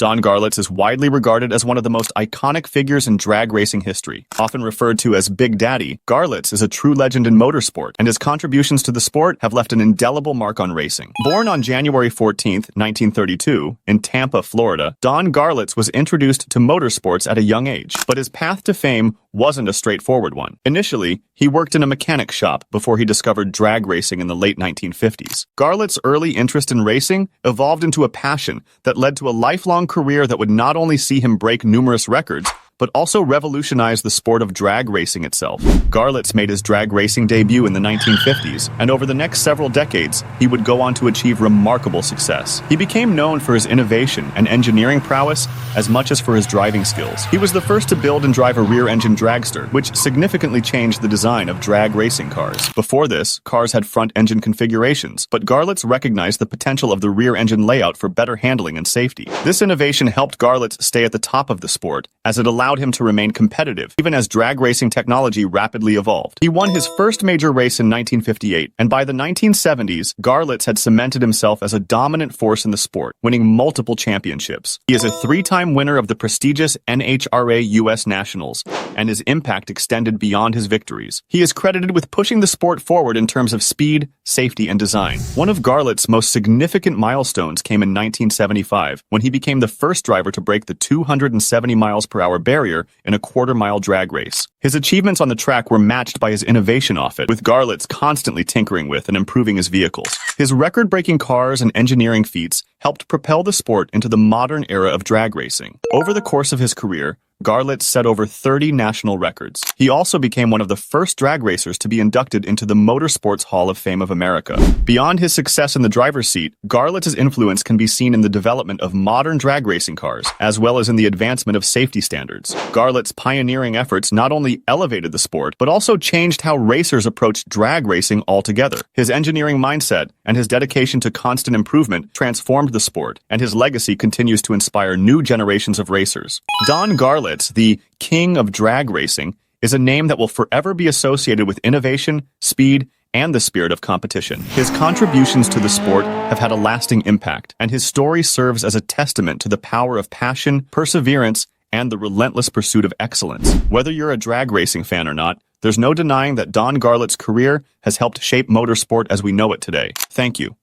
Don Garlits is widely regarded as one of the most iconic figures in drag racing history. Often referred to as Big Daddy, Garlits is a true legend in motorsport, and his contributions to the sport have left an indelible mark on racing. Born on January 14, 1932, in Tampa, Florida, Don Garlits was introduced to motorsports at a young age, but his path to fame wasn't a straightforward one. Initially, he worked in a mechanic shop before he discovered drag racing in the late 1950s. Garlits' early interest in racing evolved into a passion that led to a lifelong career that would not only see him break numerous records, but also revolutionize the sport of drag racing itself. Garlits made his drag racing debut in the 1950s, and over the next several decades, he would go on to achieve remarkable success. He became known for his innovation and engineering prowess as much as for his driving skills. He was the first to build and drive a rear-engine-dragster, which significantly changed the design of drag racing cars. Before this, cars had front-engine configurations, but Garlits recognized the potential of the rear-engine layout for better handling and safety. This innovation helped Garlits stay at the top of the sport, as it allowed him to remain competitive, even as drag racing technology rapidly evolved. He won his first major race in 1958, and by the 1970s, Garlits had cemented himself as a dominant force in the sport, winning multiple championships. He is a three-time winner of the prestigious NHRA US Nationals, and his impact extended beyond his victories. He is credited with pushing the sport forward in terms of speed, safety, and design. One of Garlits' most significant milestones came in 1975, when he became the first driver to break the 270 miles per hour barrier in a quarter-mile drag race. His achievements on the track were matched by his innovation off it, with Garlits constantly tinkering with and improving his vehicles. His record-breaking cars and engineering feats helped propel the sport into the modern era of drag racing. Over the course of his career, Garlits set over 30 national records. He also became one of the first drag racers to be inducted into the Motorsports Hall of Fame of America. Beyond his success in the driver's seat, Garlits' influence can be seen in the development of modern drag racing cars, as well as in the advancement of safety standards. Garlits' pioneering efforts not only elevated the sport, but also changed how racers approached drag racing altogether. His engineering mindset and his dedication to constant improvement transformed the sport, and his legacy continues to inspire new generations of racers. Don Garlits, the king of drag racing, is a name that will forever be associated with innovation, speed, and the spirit of competition. His contributions to the sport have had a lasting impact, and his story serves as a testament to the power of passion, perseverance, and the relentless pursuit of excellence. Whether you're a drag racing fan or not, there's no denying that Don Garlits' career has helped shape motorsport as we know it today. Thank you.